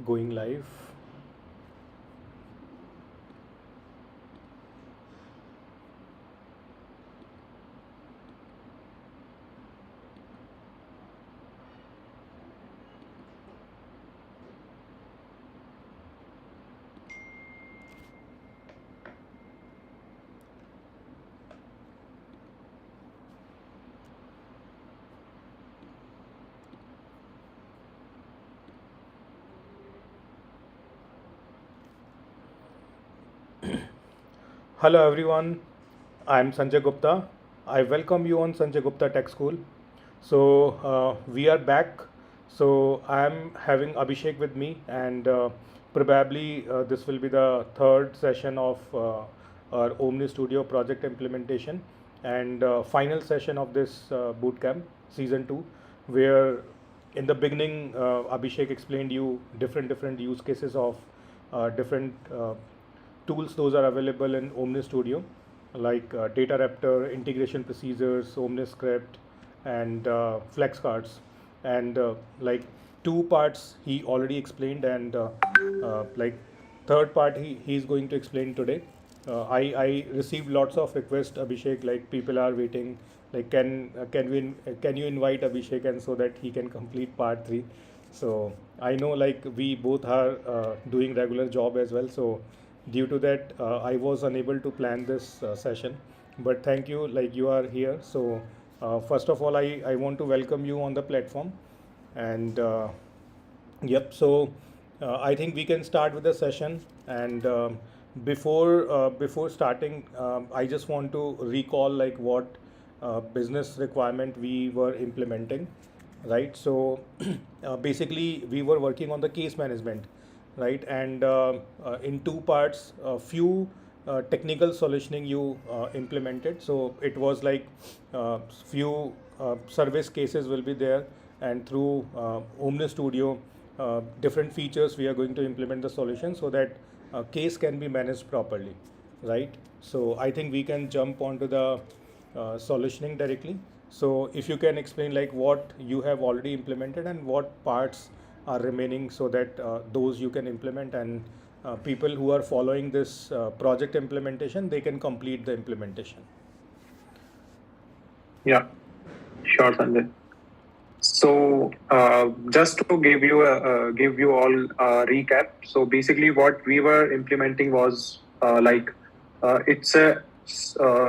going live. Hello everyone, I'm Sanjay Gupta. I welcome you on Sanjay Gupta Tech School. We are back. So I'm having Abhishek with me, and probably this will be the third session of our OmniStudio project implementation and final session of this bootcamp season 2, where in the beginning Abhishek explained you different use cases of different tools those are available in OmniStudio, like Data Raptor, integration procedures, OmniScript, and flex cards. And like two parts he already explained, and like third part he's going to explain today. I received lots of requests, Abhishek, like people are waiting, like can you invite Abhishek and so that he can complete part 3. So I know like we both are doing regular job as well, so due to that I was unable to plan this session, but thank you, like you are here. So first of all, I want to welcome you on the platform, and yep. So I think we can start with the session. And before starting, I just want to recall like what business requirement we were implementing, right? So basically, we were working on the case management, right? And in two parts, a few technical solutioning you implemented. So it was like few service cases will be there, and through OmniStudio, different features we are going to implement the solution so that case can be managed properly, right? So I think we can jump onto the solutioning directly. So if you can explain like what you have already implemented and what parts are remaining, so that those you can implement, and people who are following this project implementation, they can complete the implementation. Yeah, sure, Sanjay. So just to give you all a recap. So basically, what we were implementing was it's a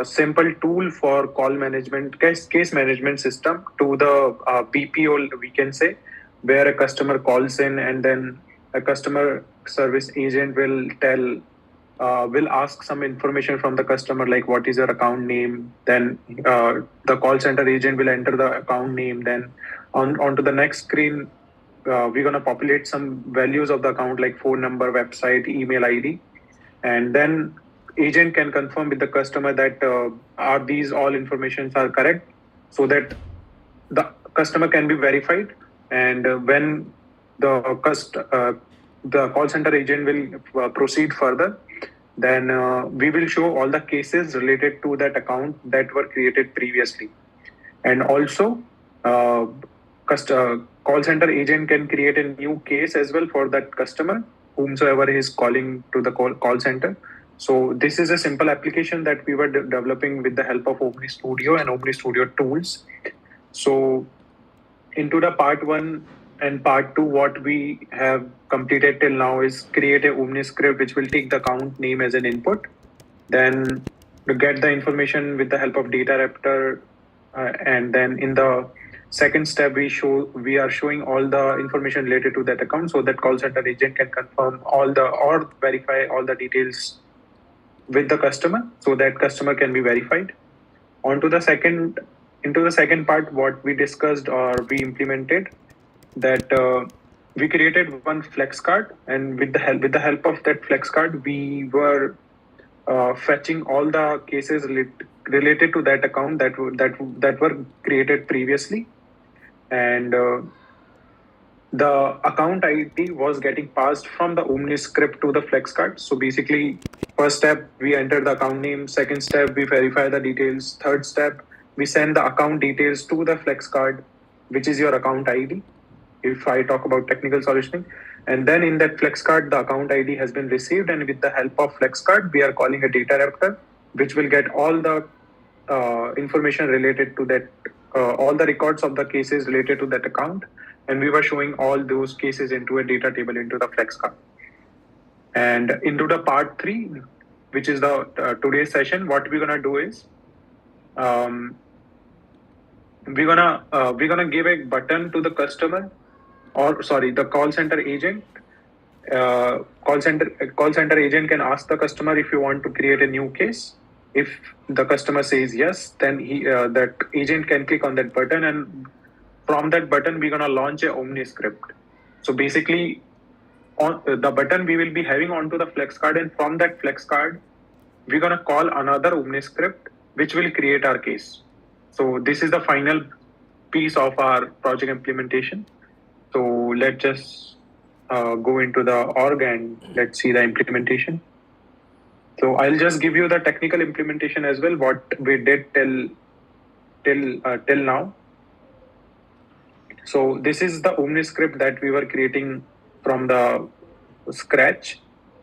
simple tool for call management, case management system to the BPO, we can say, where a customer calls in and then a customer service agent will ask some information from the customer, like what is your account name. Then the call center agent will enter the account name. Then onto the next screen, we're gonna populate some values of the account, like phone number, website, email ID, and then agent can confirm with the customer that are these all informations are correct, so that the customer can be verified. And when the call center agent will proceed further, then we will show all the cases related to that account that were created previously. And also, uh, call center agent can create a new case as well for that customer, whomsoever is calling to the call center. So this is a simple application that we were developing with the help of OmniStudio and OmniStudio tools. So into the part 1 and part 2, what we have completed till now is create a OmniScript which will take the account name as an input. Then to get the information with the help of Data Raptor, and then in the second step we are showing all the information related to that account, so that call center agent can confirm all the or verify all the details with the customer, so that customer can be verified. On to the second Into the second part, what we discussed or we implemented, that we created one flex card, and with the help of that flex card, we were fetching all the cases related to that account that were created previously. And the account ID was getting passed from the OmniScript to the flex card. So basically, first step, we enter the account name. Second step, we verify the details. Third step, we send the account details to the flex card, which is your account ID, if I talk about technical solutioning. And then in that flex card, the account ID has been received, and with the help of flex card, we are calling a data raptor, which will get all the information related to that, all the records of the cases related to that account, and we were showing all those cases into a data table into the flex card. And into the part 3, which is the today's session, what we're gonna do is we're gonna give a button to the customer, or sorry, the call center agent. Call center agent can ask the customer if you want to create a new case. If the customer says yes, then that agent can click on that button, and from that button we're gonna launch a OmniScript. So basically, on the button we will be having onto the flex card, and from that flex card we're gonna call another OmniScript which will create our case. So this is the final piece of our project implementation. So let's just go into the org and let's see the implementation. So I'll just give you the technical implementation as well, what we did till now. So this is the OmniScript that we were creating from the scratch.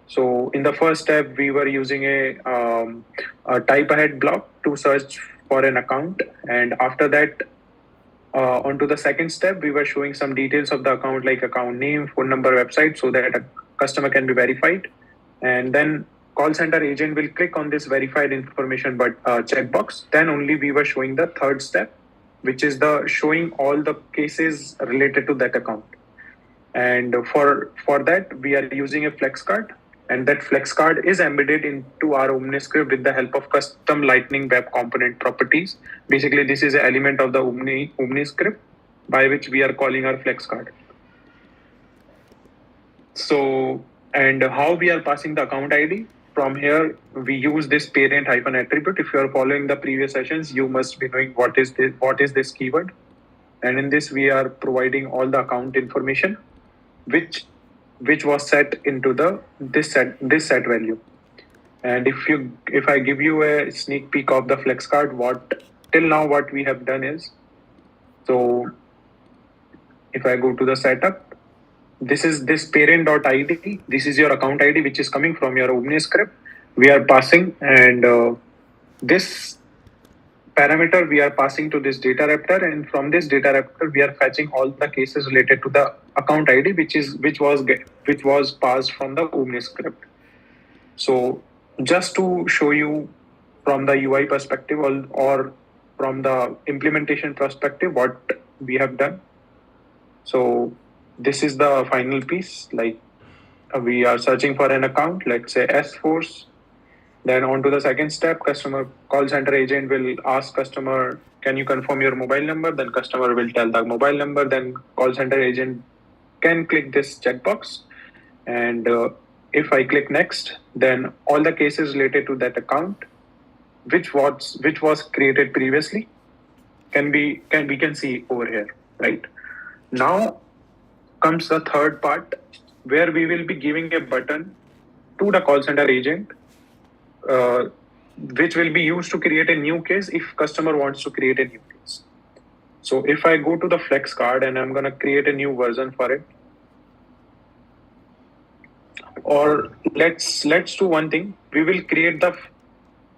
So in the first step, we were using a type ahead block to search for an account, and after that, onto the second step, we were showing some details of the account, like account name, phone number, website, so that a customer can be verified. And then call center agent will click on this verified information but checkbox. Then only we were showing the third step, which is the showing all the cases related to that account. And for that, we are using a flex card, and that flex card is embedded into our OmniScript with the help of custom Lightning Web Component properties. Basically, this is an element of the OmniScript by which we are calling our flex card. So, and how we are passing the account ID? From here, we use this parent hyphen attribute. If you are following the previous sessions, you must be knowing what is this keyword. And in this, we are providing all the account information, which was set into this set value. And if I give you a sneak peek of the flex card, till now what we have done is, so if I go to the setup, this is this parent.id, this is your account ID which is coming from your OmniScript. We are passing, and this parameter we are passing to this data raptor, and from this data raptor we are fetching all the cases related to the account ID which was passed from the OmniScript. So just to show you from the UI perspective, or from the implementation perspective, what we have done. So this is the final piece. Like we are searching for an account, let's say S-Force. Then on to the second step, customer call center agent will ask customer, can you confirm your mobile number? Then customer will tell the mobile number. Then call center agent can click this checkbox. And if I click next, then all the cases related to that account, which was created previously, we can see over here, right? Now comes the third part, where we will be giving a button to the call center agent, which will be used to create a new case if customer wants to create a new case. So if I go to the flex card and I'm going to create a new version for it, or let's do one thing. We will create the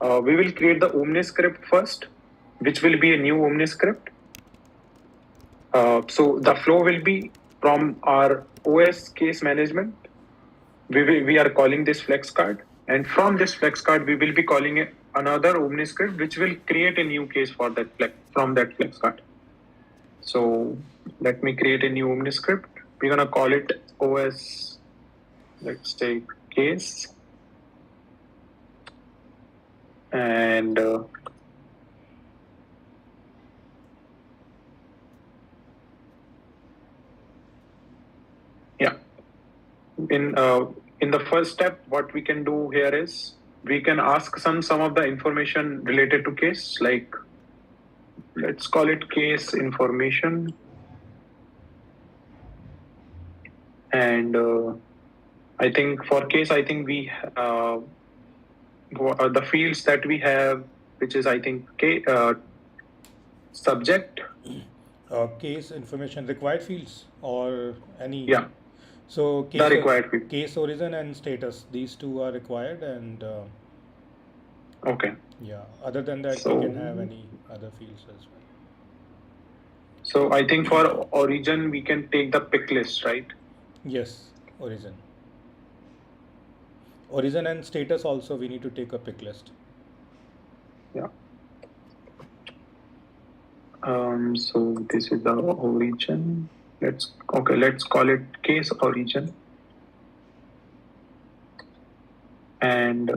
OmniScript first, which will be a new OmniScript. So the flow will be from our OS case management. We are calling this flex card, and from this flex card we will be calling another OmniScript which will create a new case for that from that flex card. So let me create a new OmniScript. We're gonna call it OS. Let's take case, and yeah. In the first step, what we can do here is we can ask some of the information related to case, like let's call it case information, and I think for case, I think we the fields that we have, which is I think subject. Case information required fields or any? Yeah. So The required field. case origin and status, these two are required, and Okay. yeah, other than that, we can have So, any other fields as well. so I think for origin, we can take the pick list, right? Yes, origin. Origin and status also we need to take a pick list. Yeah. So this is the origin. Let's call it case origin, and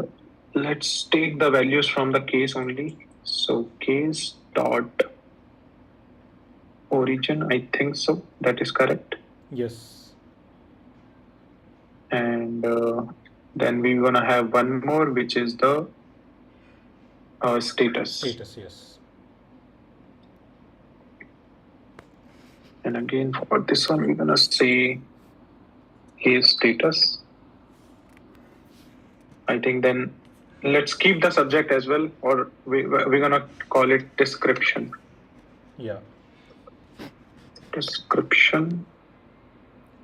let's take the values from the case only. So case dot origin, I think so. That is correct. Yes. And then we're gonna have one more, which is the status. Status, yes. And again, for this one, we're gonna say case status. I think then let's keep the subject as well, or we're gonna call it description. Yeah. Description.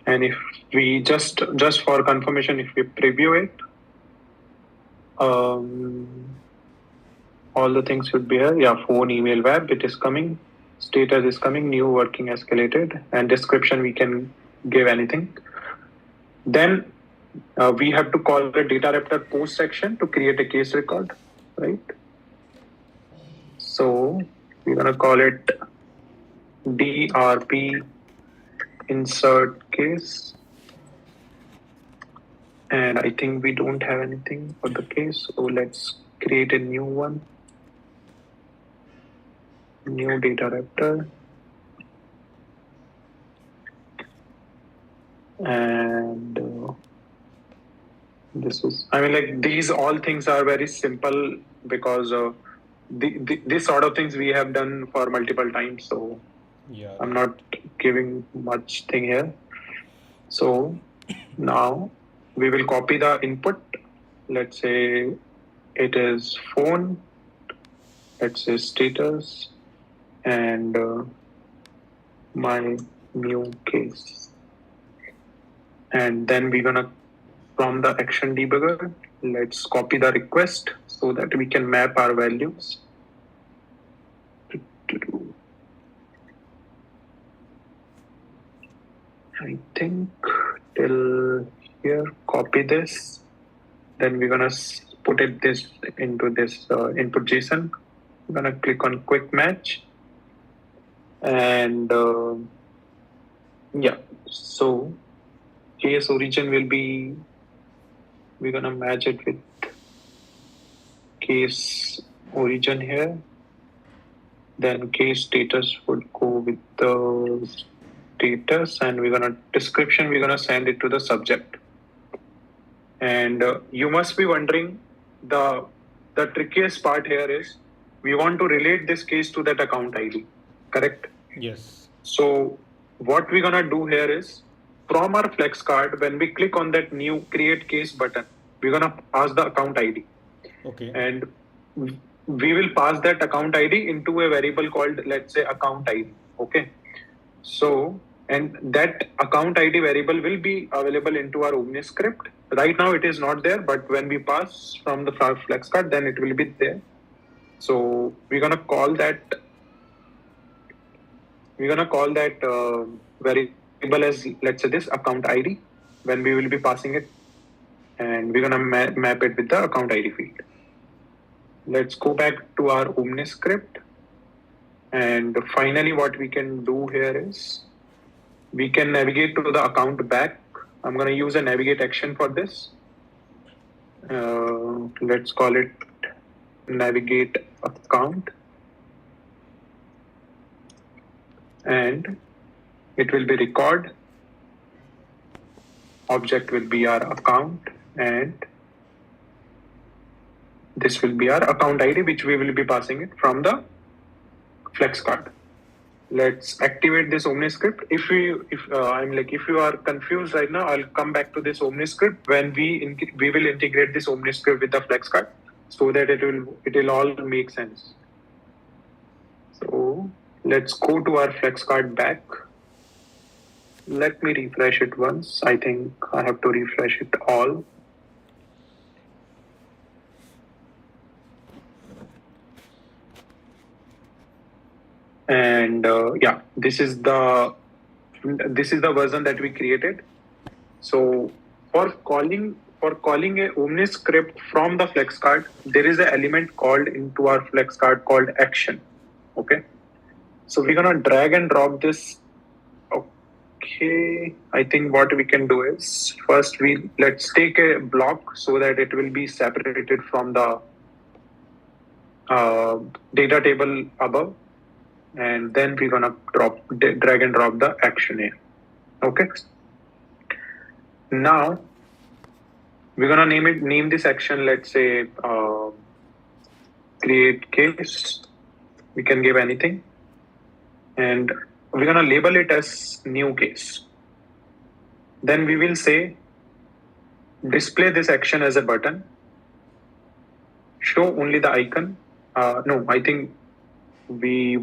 And if we just for confirmation, if we preview it, all the things should be here. Yeah, phone, email, web, it is coming. Status is coming, new working escalated, and description we can give anything. Then we have to call the data raptor post section to create a case record, right? So we're gonna call it DRP insert case. And I think we don't have anything for the case, so let's create a new one. New data raptor. And this is, I mean, like these all things are very simple because these sort of things we have done for multiple times. So Yeah. I'm not giving much thing here. So now we will copy the input. Let's say it is phone. Let's say status and my new case. And then we're gonna, from the action debugger, let's copy the request so that we can map our values. I think till here, copy this. Then we're gonna put it this into this input JSON. I'm gonna click on quick match. And yeah, so case origin will be, we're gonna match it with case origin here. Then case status would go with the status, and we're gonna description, we're gonna send it to the subject. And you must be wondering, the trickiest part here is we want to relate this case to that account ID, correct? Yes. So what we're gonna do here is, from our flex card, when we click on that new create case button, we're gonna pass the account ID. Okay. And we will pass that account ID into a variable called, let's say, account ID. Okay. So, and that account ID variable will be available into our OmniScript. Right now it is not there, but when we pass from the flex card, then it will be there. So we're gonna call that variable as, let's say, this account ID when we will be passing it, and we're gonna map it with the account ID field. Let's go back to our OmniScript. And finally, what we can do here is we can navigate to the account back. I'm going to use a navigate action for this. Let's call it navigate account. And it will be record. Object will be our account, and this will be our account ID, which we will be passing it from the flex card. Let's activate this OmniScript. If you are confused right now, I'll come back to this OmniScript when we will integrate this OmniScript with the flex card so that it will all make sense. So let's go to our flex card back. Let me refresh it once. I think I have to refresh it all. And yeah, this is the version that we created. So for calling a OmniScript from the flex card, there is an element called into our flex card called action. Okay. So we're gonna drag and drop this. Okay. I think what we can do is first let's take a block so that it will be separated from the data table above, and then we're gonna drag and drop the action here. Okay. Now we're gonna name this action, let's say create case. We can give anything, and we're gonna label it as new case. Then we will say display this action as a button, show only the icon. No, I think we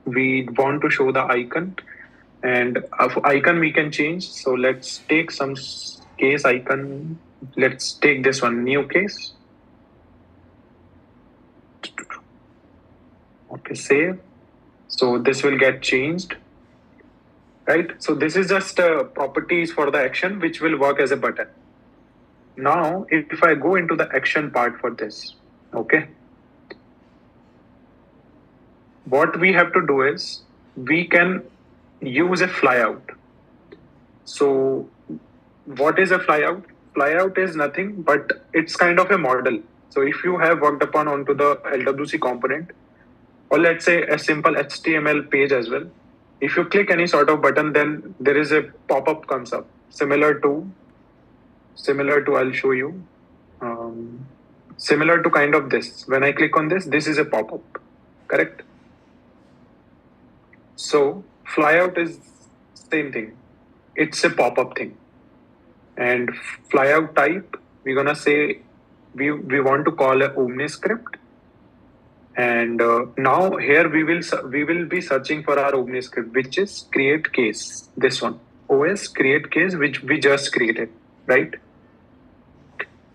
we want to show the icon, and icon we can change. So let's take some case icon. Let's take this one, new case. Okay, save. So this will get changed, right? So this is just properties for the action which will work as a button. Now, if I go into the action part for this, okay, what we have to do is we can use a flyout. So what is a flyout? Flyout is nothing, but it's kind of a model. So if you have worked upon onto the LWC component, or let's say a simple HTML page as well, if you click any sort of button, then there is a pop-up comes up similar to I'll show you, similar to kind of this. When I click on this is a pop-up, correct? So flyout is same thing. It's a pop-up thing. And flyout type, we're gonna say we want to call a OmniScript. And now here we will be searching for our OmniScript, which is create case. This one, OS create case, which we just created, right?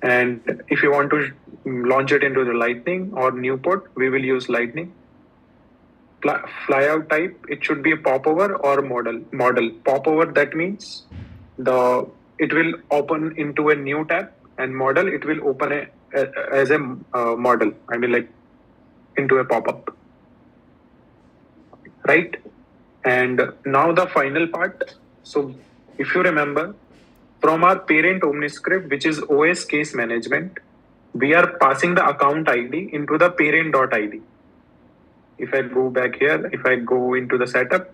And if you want to launch it into the Lightning or Newport, we will use Lightning. Flyout type, it should be a popover or model. Popover, that means it will open into a new tab, and model, it will open as a model. I mean, like into a pop-up, right? And now the final part. So if you remember, from our parent OmniScript, which is OS case management, we are passing the account ID into the parent.id. If I go back here, if I go into the setup,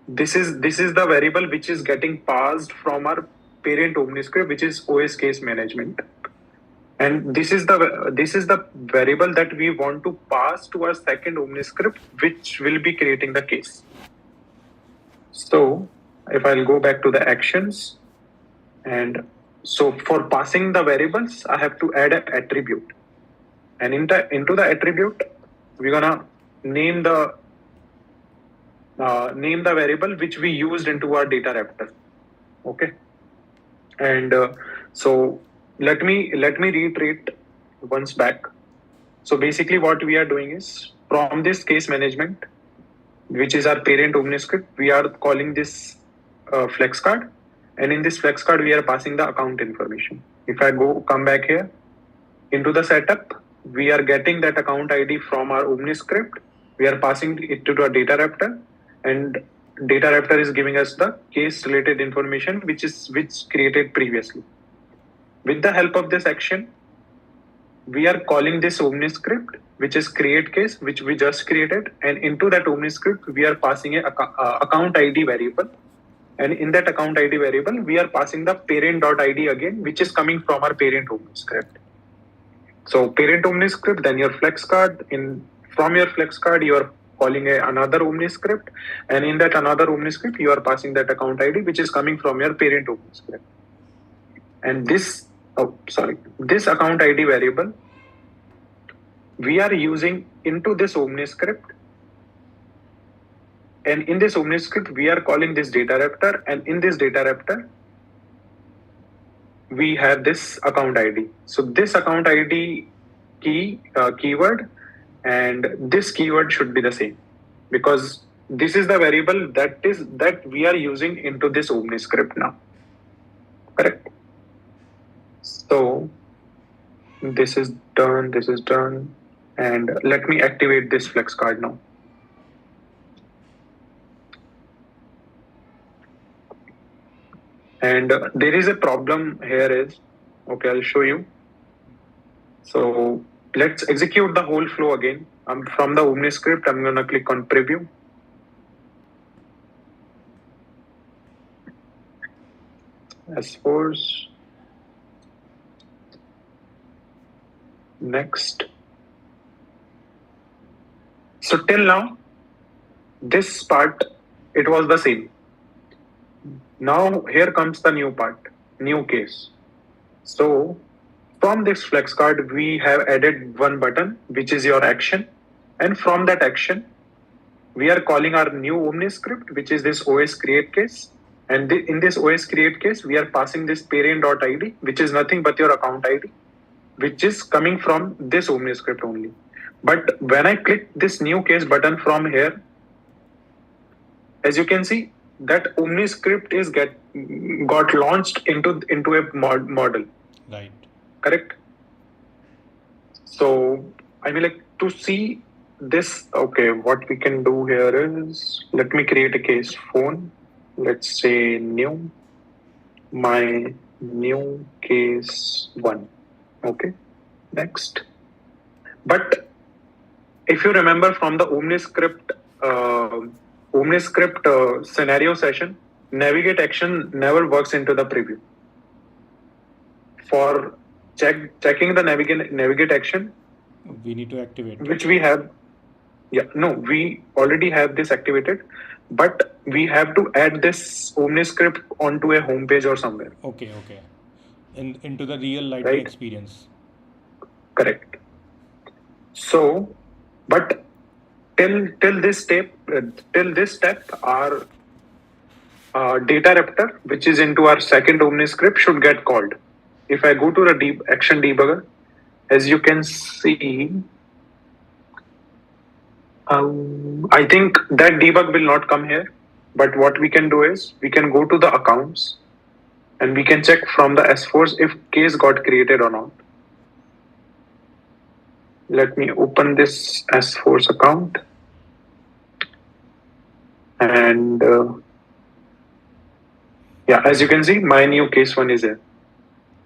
this is the variable which is getting passed from our parent OmniScript, which is OS case management. And this is the variable that we want to pass to our second OmniScript, which will be creating the case. So if I'll go back to the actions, and so for passing the variables, I have to add an attribute. And into the attribute, we're gonna name the variable which we used into our data raptor. Okay. And so let me reiterate once back. So basically what we are doing is, from this case management, which is our parent OmniScript, we are calling this flex card. And in this flex card, we are passing the account information. If I come back here into the setup, we are getting that account ID from our OmniScript. We are passing it to the data raptor, and data raptor is giving us the case related information which created previously. With the help of this action, we are calling this OmniScript, which is create case, which we just created, and into that OmniScript we are passing a account ID variable, and in that account ID variable we are passing the parent.id again, which is coming from our parent OmniScript. So parent OmniScript, then your flex card. From your flex card, you are calling another OmniScript, and in that another OmniScript, you are passing that account ID, which is coming from your parent OmniScript. And this account ID variable, we are using into this OmniScript And in this OmniScript, we are calling this data raptor, and in this data raptor, we have this account ID. So this account ID keyword and this keyword should be the same, because this is the variable that we are using into this OmniScript now. Correct? So this is done, and let me activate this flex card now. And there is a problem here is, okay, I'll show you. So let's execute the whole flow again. From the OmniScript, I'm gonna click on preview. S-Force. Next. So till now, this part, it was the same. Now here comes the new part, new case. So from this flex card, we have added one button, which is your action. And from that action, we are calling our new OmniScript, which is this OS create case. And in this OS create case, we are passing this parent.id, which is nothing but your account ID, which is coming from this OmniScript only. But when I click this new case button from here, as you can see, that OmniScript is got launched into a model. Right. Correct. So I mean, like, to see this, okay, what we can do here is, let me create a case phone. Let's say my new case 1. Okay, next. But if you remember from the OmniScript scenario session, navigate action never works into the preview. For checking the navigate action, we need to activate it. Which we have. Yeah, no, we already have this activated, but we have to add this OmniScript onto a home page or somewhere. Okay. Into the real lightning Right. experience. Correct. So, but till this step, our data raptor, which is into our second OmniScript, should get called. If I go to the action debugger, as you can see, I think that debug will not come here. But what we can do is, we can go to the accounts and we can check from the S-Force if case got created or not. Let me open this S-Force account. And yeah, as you can see, my new case 1 is here.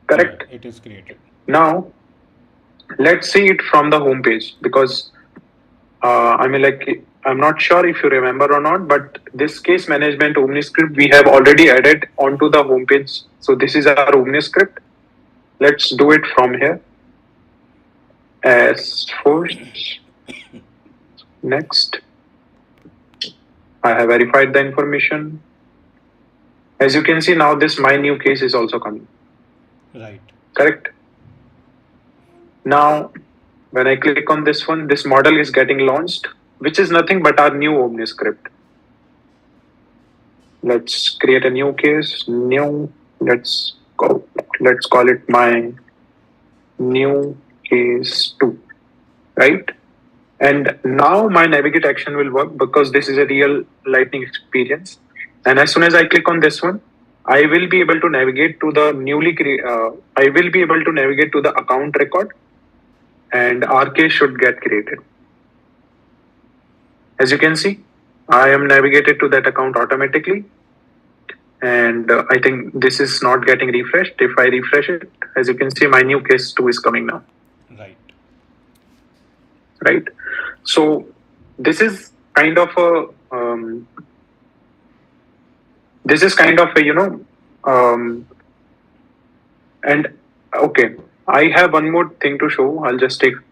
Correct? Yeah, it is created. Now, let's see it from the home page, because I mean, like, I'm not sure if you remember or not, but this case management OmniScript we have already added onto the home page. So this is our OmniScript. Let's do it from here. S-Force. Next. I have verified the information. As you can see now, this my new case is also coming. Right. Correct. Now, when I click on this one, this model is getting launched, which is nothing but our new OmniScript. Let's create a new case. Let's call it my new case 2, right? And now my navigate action will work, because this is a real lightning experience. And as soon as I click on this one, I will be able to navigate to the account record, and our case should get created. As you can see, I am navigated to that account automatically. And I think this is not getting refreshed. If I refresh it, as you can see, my new case 2 is coming now. Right. So this is kind of a and okay, I have one more thing to show. I'll just take a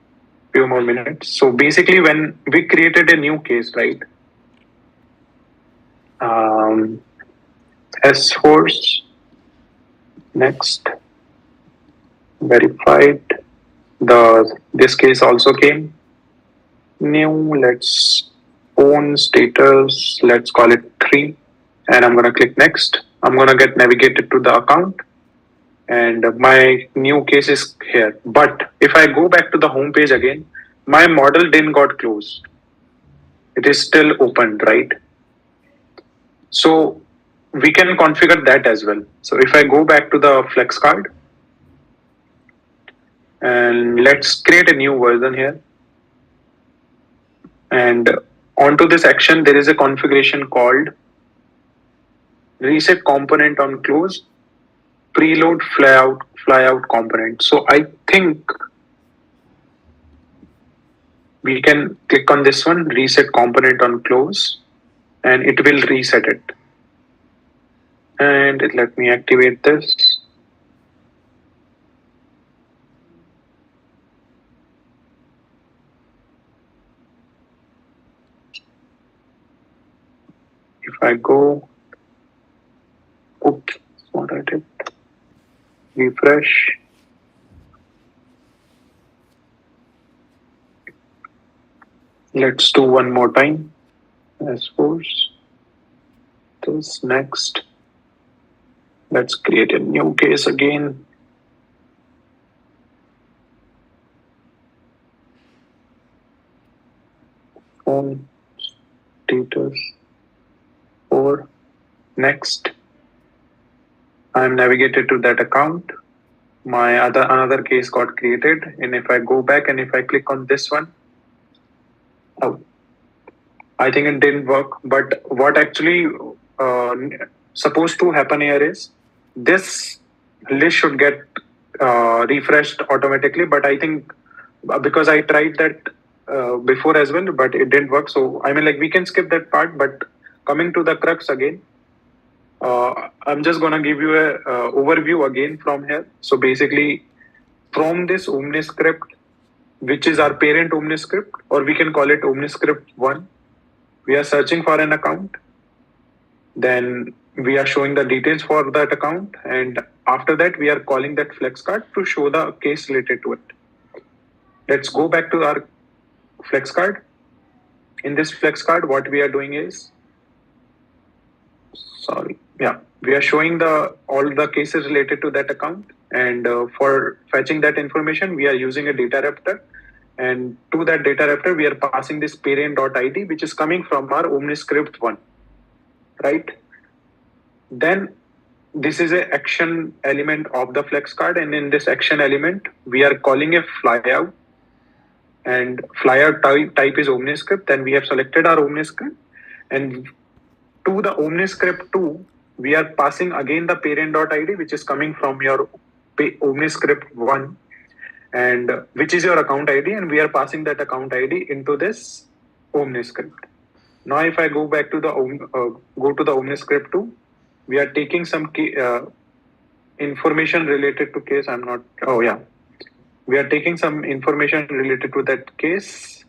few more minutes. So basically, when we created a new case, right? S-Force. Next. Verified. This case also came. New. Let's phone status, let's call it 3, and I'm going to click next. I'm going to get navigated to the account, and my new case is here. But if I go back to the home page again, my model didn't got closed. It is still open, right? So we can configure that as well. So if I go back to the flex card, and let's create a new version here. And onto this action, there is a configuration called reset component on close, preload flyout component. So I think we can click on this one, reset component on close, and it will reset it. And let me activate this. If I go, oops, what I did, refresh. Let's do one more time. S-Force. This next. Let's create a new case again. Phone status 4. Next. I'm navigated to that account. My another case got created, and if I go back and if I click on this one, oh, I think it didn't work. But what actually supposed to happen here is this list should get refreshed automatically. But I think because I tried that before as well, but it didn't work. So I mean, like we can skip that part. But coming to the crux again, I'm just gonna give you a overview again from here. So basically, from this OmniScript, which is our parent OmniScript, or we can call it OmniScript 1, we are searching for an account. Then we are showing the details for that account, and after that, we are calling that flex card to show the case related to it. Let's go back to our flex card. In this flex card, what we are doing is, we are showing all the cases related to that account, and for fetching that information, we are using a data raptor, and to that data raptor, we are passing this parent.id, which is coming from our OmniScript 1, right? Then this is a action element of the flex card, and in this action element, we are calling a flyout, and flyout type is OmniScript, and we have selected our OmniScript, and to the OmniScript 2, we are passing again the parent.id, which is coming from your OmniScript 1, and which is your account ID, and we are passing that account ID into this OmniScript. Now, if I go back to the OmniScript 2, we are taking some information related to case. We are taking some information related to that case,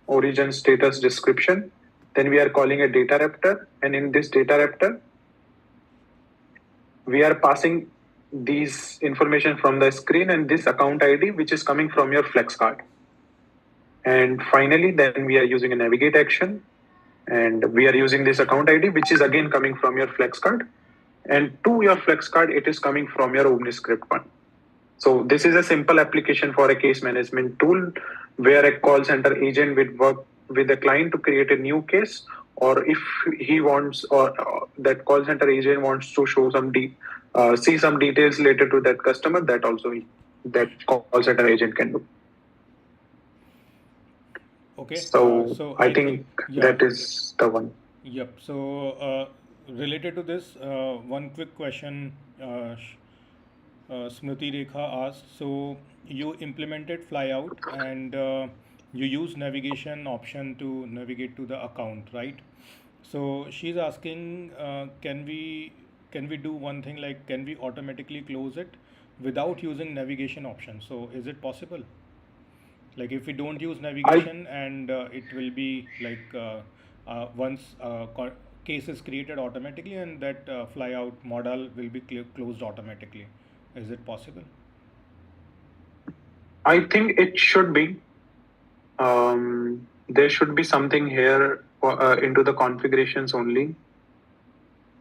origin, status, description. Then we are calling a data raptor, and in this data raptor, we are passing these information from the screen and this account ID, which is coming from your flex card. And finally, then we are using a navigate action, and we are using this account ID, which is again coming from your flex card. And to your flex card, it is coming from your OmniScript 1. So this is a simple application for a case management tool where a call center agent will work with the client to create a new case, or if he wants, or that call center agent wants to show see some details related to that customer, that also that call center agent can do. Okay. So I think that is the one. Yep. So, related to this, one quick question Smriti Rekha asked. So, you implemented flyout and you use navigation option to navigate to the account, right? So, she's asking, can we do one thing, like can we automatically close it without using navigation option? So, is it possible? Like if we don't use navigation and it will be like once case is created automatically and that flyout model will be closed automatically. Is it possible? I think it should be. Um, there should be something here into the configurations only.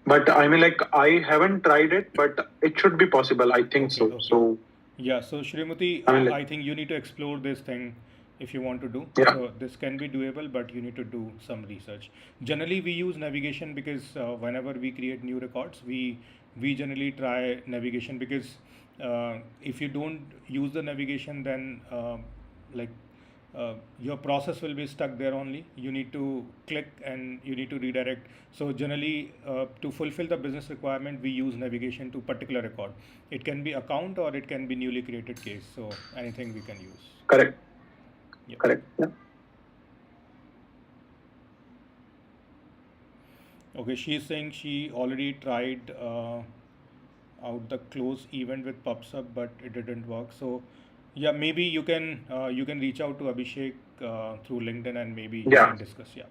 But I mean, like, I haven't tried it, but it should be possible. I think Okay, so. okay. So, Yeah, so Shrimati, I mean, like, I think you need to explore this thing if you want to do. yeah, So this can be doable, but you need to do some research. Generally, we use navigation because whenever we create new records, we generally try navigation because if you don't use the navigation, then like your process will be stuck there only. You need to click and you need to redirect. So generally, to fulfill the business requirement, we use navigation to particular record. It can be account or it can be newly created case. So anything we can use. correct, Yep. correct. Yeah. Okay, she is saying she already tried out the close event with PubSub, but it didn't work. So yeah, maybe you can reach out to Abhishek through LinkedIn and maybe you Yeah. can discuss. Yeah.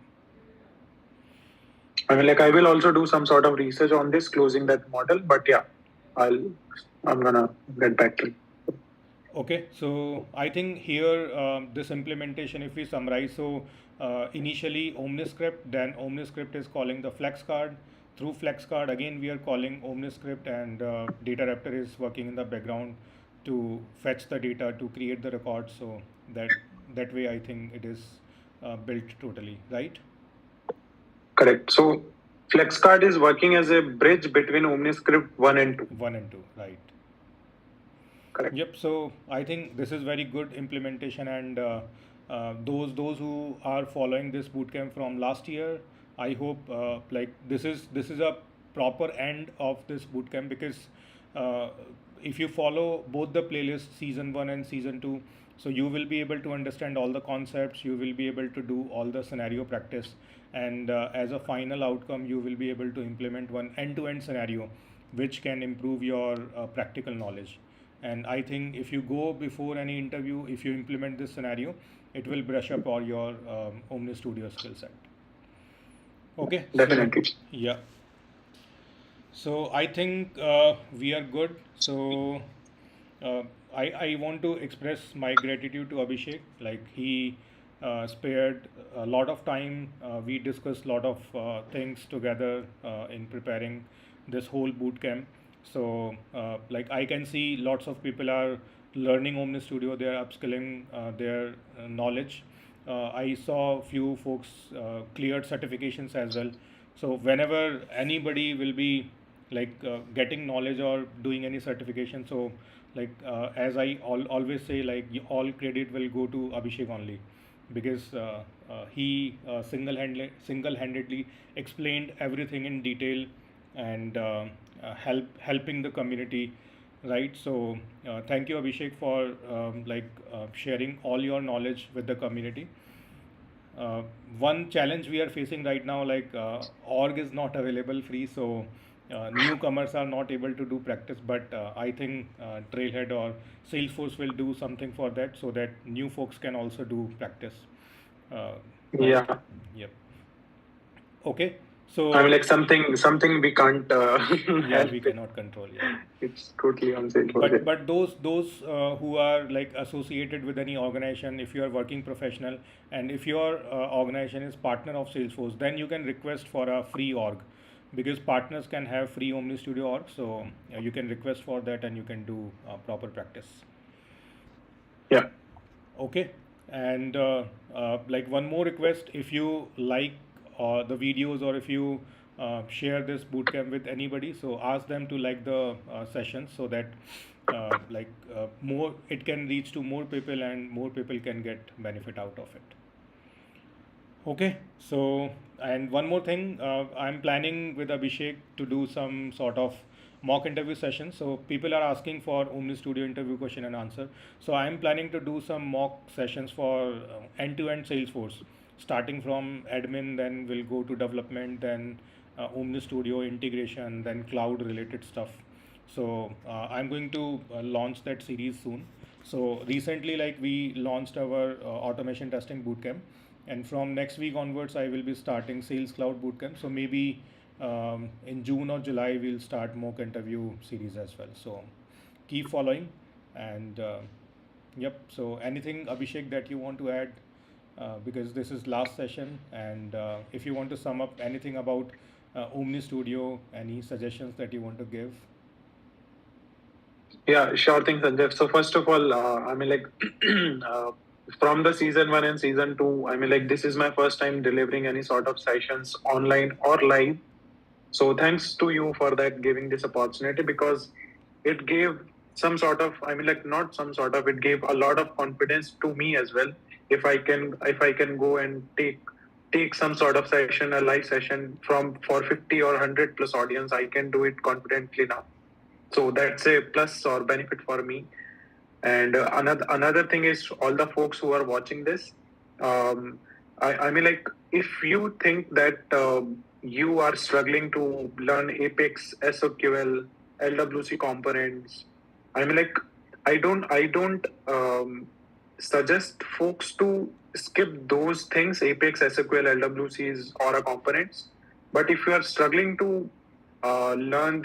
I mean, like, I will also do some sort of research on this, closing that model. But yeah, I'm gonna get back to you. Okay, so I think here this implementation, if we summarize, so initially OmniScript, then OmniScript is calling the flex card. Through flex card, again we are calling OmniScript, and Data Raptor is working in the background to fetch the data to create the record. So that way, I think it is built totally right. Correct. So, FlexCard is working as a bridge between OmniScript 1 and 2. 1 and 2, right? Correct. Yep. So I think this is very good implementation, and those who are following this bootcamp from last year, I hope like this is a proper end of this bootcamp because uh, if you follow both the playlists, season one and season two, so you will be able to understand all the concepts. You will be able to do all the scenario practice, and as a final outcome, you will be able to implement one end-to-end scenario, which can improve your practical knowledge. And I think if you go before any interview, if you implement this scenario, it will brush up all your OmniStudio skill set. Okay, so Definitely. yeah, so I think we are good. So uh, I want to express my gratitude to Abhishek. Like he spared a lot of time. We discussed a lot of things together in preparing this whole boot camp. So like I can see lots of people are learning Omni Studio. They are upskilling their knowledge. I saw few folks cleared certifications as well. So whenever anybody will be like getting knowledge or doing any certification, so like as I always say, like all credit will go to Abhishek only because he single-handedly explained everything in detail and helping the community, right? So thank you Abhishek for sharing all your knowledge with the community. One challenge we are facing right now, like org is not available free, so newcomers are not able to do practice, but I think Trailhead or Salesforce will do something for that so that new folks can also do practice, right? Yeah. Yep. Okay, I mean, so like, something we can't yeah, help we with. cannot control, yeah. It's totally unsafe for But them. those who are like associated with any organization, if you are working professional and if your organization is partner of Salesforce, then you can request for a free org because partners can have free Omni Studio org. So you can request for that and you can do proper practice. Yeah. Okay, and like one more request, if you like the videos or if you share this bootcamp with anybody, so ask them to like the sessions so that more it can reach to more people and more people can get benefit out of it. Okay, so and one more thing, I'm planning with Abhishek to do some sort of mock interview session. So people are asking for Omni Studio interview question and answer. So I'm planning to do some mock sessions for end-to-end Salesforce, starting from admin, then we'll go to development, then Omni Studio integration, then cloud related stuff. So I'm going to launch that series soon. So recently, like we launched our automation testing bootcamp, and from next week onwards, I will be starting Sales Cloud bootcamp. So maybe in June or July, we'll start mock interview series as well. So keep following, and yep. So anything, Abhishek, that you want to add because this is last session. And if you want to sum up anything about OmniStudio, any suggestions that you want to give? Yeah, sure thing, Sanjay. So first of all, I mean, like uh, from the season one and season two, I mean, like this is my first time delivering any sort of sessions online or live. So thanks to you for that, giving this opportunity, because it gave some sort of, I mean, like not some sort of, it gave a lot of confidence to me as well. If I can go and take some sort of session, a live session from for 50 or 100 plus audience, I can do it confidently now. So that's a plus or benefit for me. And another thing is all the folks who are watching this. I mean, like if you think that you are struggling to learn Apex, SOQL, LWC components, I mean, like I don't suggest folks to skip those things, Apex, SOQL, LWCs, or a components. But if you are struggling to learn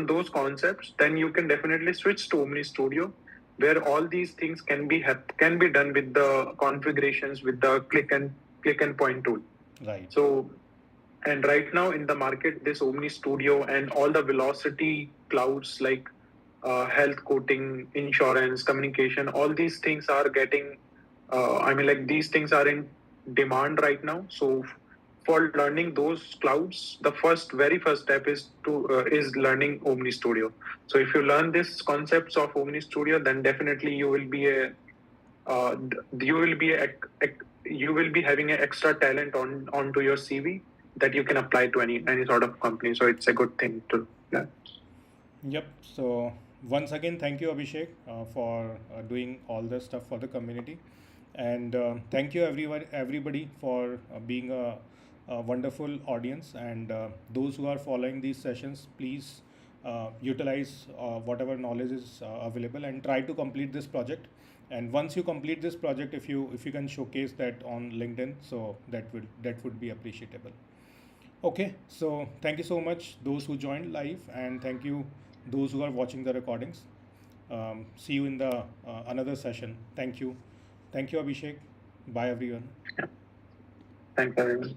those concepts, then you can definitely switch to OmniStudio, where all these things can be done with the configurations with the click and point tool. Right. So, and right now in the market, this OmniStudio and all the velocity clouds like health, coding, insurance, communication, all these things are getting. I mean, like these things are in demand right now. So for learning those clouds, the very first step is learning OmniStudio. So if you learn these concepts of OmniStudio, then definitely you will be you will be having an extra talent onto your CV that you can apply to any sort of company. So it's a good thing to learn. Yep. So once again, thank you, Abhishek, for doing all this stuff for the community, and thank you everybody for being a wonderful audience. And those who are following these sessions, please utilize whatever knowledge is available and try to complete this project. And once you complete this project, if you can showcase that on LinkedIn, so that would be appreciable. Okay, so thank you so much, those who joined live, and thank you, those who are watching the recordings. See you in the another session. Thank you. Thank you, Abhishek. Bye, everyone. Thanks, everyone.